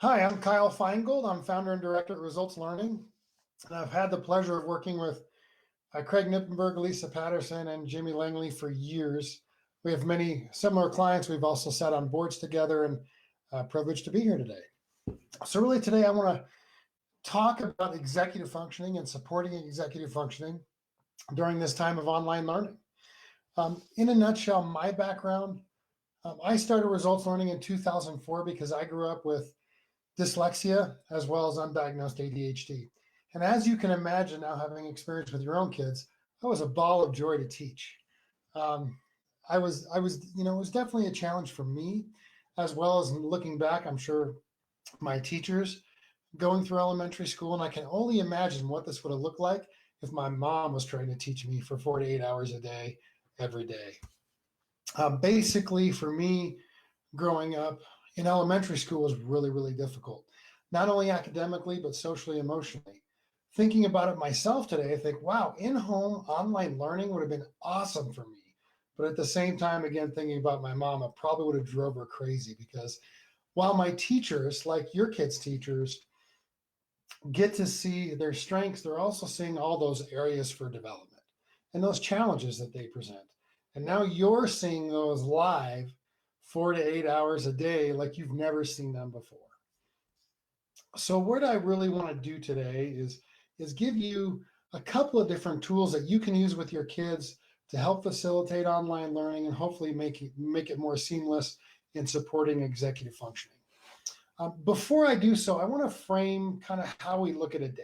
Hi, I'm Kyle Feingold. I'm founder and director at Results Learning. And I've had the pleasure of working with Craig Nippenberg, Lisa Patterson, and Jimmy Langley for years. We have many similar clients. We've also sat on boards together and privileged to be here today. So, really, today I want to talk about executive functioning and supporting executive functioning during this time of online learning. In a nutshell, my background, I started Results Learning in 2004 because I grew up with dyslexia as well as undiagnosed ADHD. And as you can imagine now, having experience with your own kids, I was a ball of joy to teach. Um, it was definitely a challenge for me, as well as looking back, I'm sure my teachers going through elementary school, and I can only imagine what this would have looked like if my mom was trying to teach me for 48 hours a day, every day. Basically, for me, growing up in elementary school was really, really difficult, not only academically, but socially, emotionally. Thinking about it myself today, I think, wow, in home online learning would have been awesome for me. But at the same time, again, thinking about my mom, it probably would have drove her crazy because while my teachers, like your kids' teachers, get to see their strengths, they're also seeing all those areas for development and those challenges that they present. And now you're seeing those live 4 to 8 hours a day like you've never seen them before. So what I really want to do today is give you a couple of different tools that you can use with your kids to help facilitate online learning and hopefully make it more seamless in supporting executive functioning. Before I do so, I want to frame kind of how we look at a day.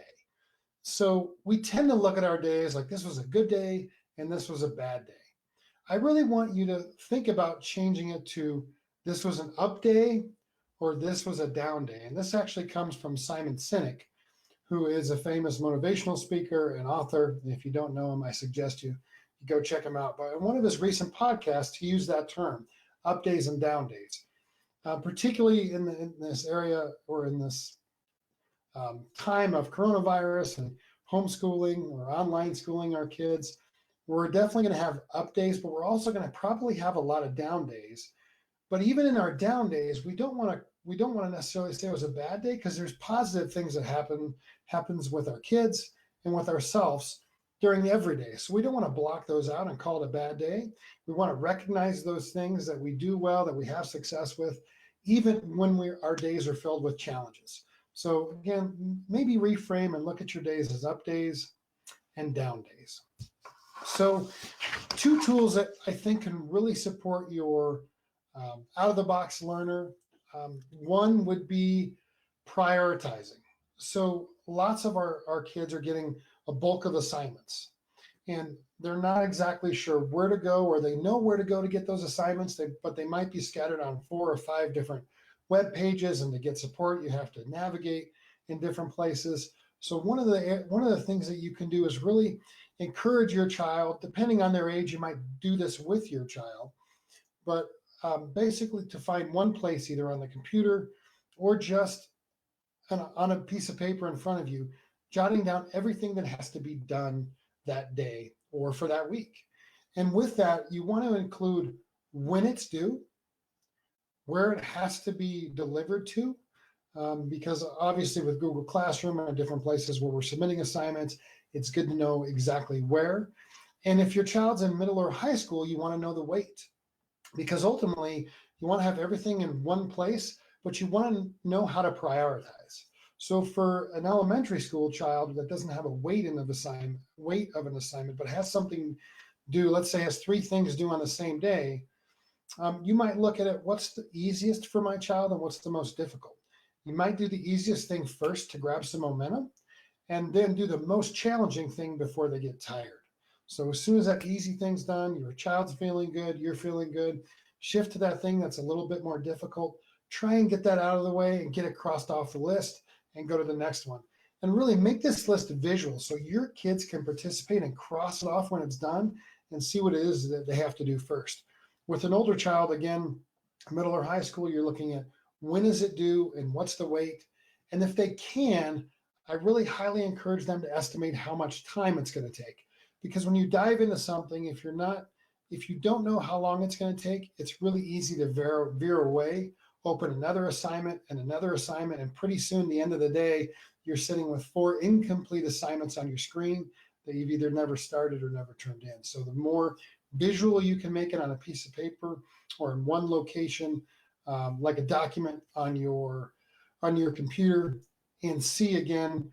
So we tend to look at our days like this was a good day and this was a bad day. I really want you to think about changing it to this was an up day or this was a down day. And this actually comes from Simon Sinek, who is a famous motivational speaker and author. And if you don't know him, I suggest you go check him out. But in one of his recent podcasts, he used that term, up days and down days, particularly in this area or in this time of coronavirus and homeschooling or online schooling our kids. We're definitely going to have up days, but we're also going to probably have a lot of down days. But even in our down days, we don't want to necessarily say it was a bad day because there's positive things that happens with our kids and with ourselves during the everyday. So we don't want to block those out and call it a bad day. We want to recognize those things that we do well, that we have success with, even when our days are filled with challenges. So again, maybe reframe and look at your days as up days and down days. So two tools that I think can really support your out of the box learner. One would be prioritizing. So lots of our kids are getting a bulk of assignments and they're not exactly sure where to go, or they know where to go to get those assignments, but they might be scattered on 4 or 5 different web pages, and to get support you have to navigate in different places. So one of the things that you can do is really encourage your child. Depending on their age, you might do this with your child, but basically to find one place either on the computer or just on a piece of paper in front of you, jotting down everything that has to be done that day or for that week. And with that, you want to include when it's due, where it has to be delivered to, because obviously with Google Classroom and different places where we're submitting assignments, it's good to know exactly where. And if your child's in middle or high school, you want to know the weight, because ultimately you want to have everything in one place, but you want to know how to prioritize. So for an elementary school child that doesn't have a weight of an assignment, but has something due, let's say has 3 things due on the same day, you might look at it, what's the easiest for my child and what's the most difficult? You might do the easiest thing first to grab some momentum, and then do the most challenging thing before they get tired. So as soon as that easy thing's done, your child's feeling good, you're feeling good, shift to that thing that's a little bit more difficult. Try and get that out of the way and get it crossed off the list and go to the next one. And really make this list visual so your kids can participate and cross it off when it's done and see what it is that they have to do first. With an older child, again, middle or high school, you're looking at when is it due and what's the weight. And if they can, I really highly encourage them to estimate how much time it's going to take. Because when you dive into something, if you don't know how long it's going to take, it's really easy to veer away open another assignment and another assignment, and pretty soon, the end of the day, you're sitting with 4 incomplete assignments on your screen that you've either never started or never turned in. So the more visual you can make it on a piece of paper or in one location, like a document on your computer, and see again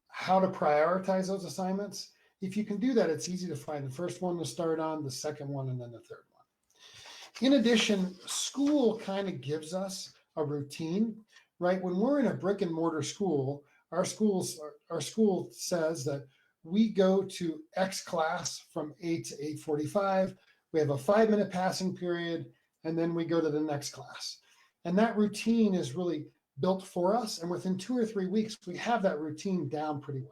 how to prioritize those assignments. If you can do that, it's easy to find the first one to start on, the second one, and then the third one. In addition, school kind of gives us a routine, right? When we're in a brick and mortar school, our school says that we go to X class from 8 to 8:45. We have a 5-minute passing period, and then we go to the next class. And that routine is really built for us. And within 2 or 3 weeks, we have that routine down pretty well.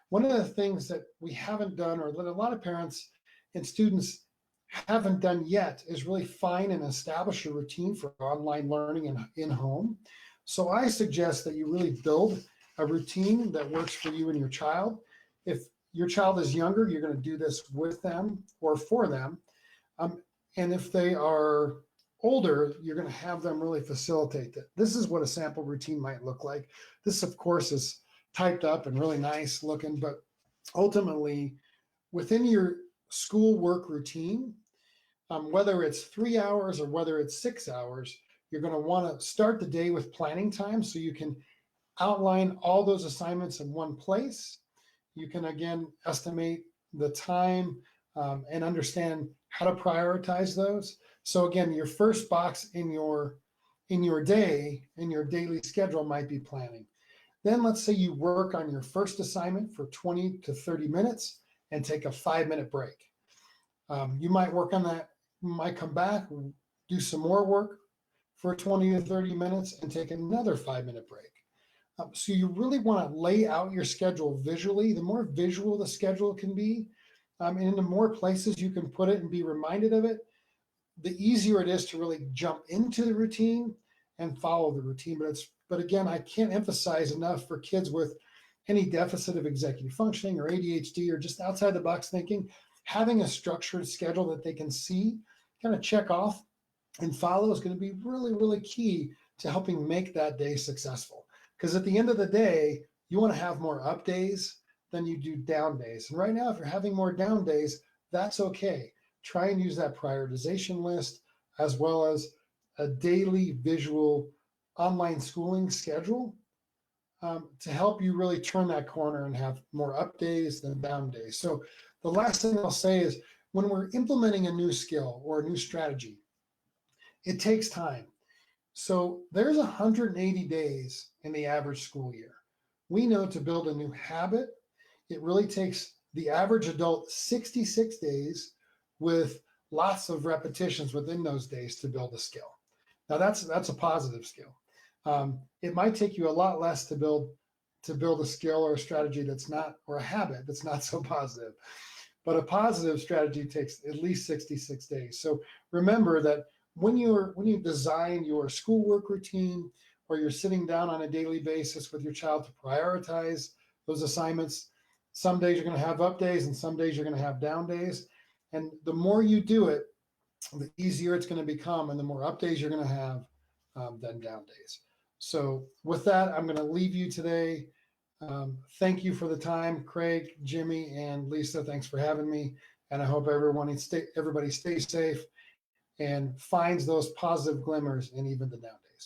One of the things that we haven't done, or that a lot of parents and students haven't done yet, is really find and establish a routine for online learning in home. So I suggest that you really build a routine that works for you and your child. If your child is younger, you're going to do this with them or for them. And if they are older, you're going to have them really facilitate it. This is what a sample routine might look like. This, of course, is typed up and really nice looking, but ultimately, within your school work routine, whether it's 3 hours or whether it's 6 hours, you're going to want to start the day with planning time so you can outline all those assignments in one place. You can, again, estimate the time and understand how to prioritize those. So again, your first box in your day, in your daily schedule, might be planning. Then let's say you work on your first assignment for 20 to 30 minutes and take a 5-minute break. You might work on that, might come back, do some more work for 20 to 30 minutes and take another 5-minute break. So you really want to lay out your schedule visually. The more visual the schedule can be, and the more places you can put it and be reminded of it, the easier it is to really jump into the routine and follow the routine. But again, I can't emphasize enough for kids with any deficit of executive functioning or ADHD or just outside the box thinking, having a structured schedule that they can see, kind of check off and follow is going to be really, really key to helping make that day successful. Because at the end of the day, you want to have more up days than you do down days. And right now, if you're having more down days, that's okay. Try and use that prioritization list as well as a daily visual online schooling schedule to help you really turn that corner and have more up days than down days. So the last thing I'll say is when we're implementing a new skill or a new strategy, it takes time. So there's 180 days in the average school year. We know to build a new habit, it really takes the average adult 66 days with lots of repetitions within those days to build a skill. Now that's a positive skill. It might take you a lot less to build a skill or a strategy that's not, or a habit that's not so positive. But a positive strategy takes at least 66 days. So remember that when you design your schoolwork routine, or you're sitting down on a daily basis with your child to prioritize those assignments, some days you're going to have up days and some days you're going to have down days. And the more you do it, the easier it's going to become, and the more up days you're going to have than down days. So with that, I'm going to leave you today. Thank you for the time, Craig, Jimmy, and Lisa. Thanks for having me. And I hope everybody stays safe and finds those positive glimmers in even the down days.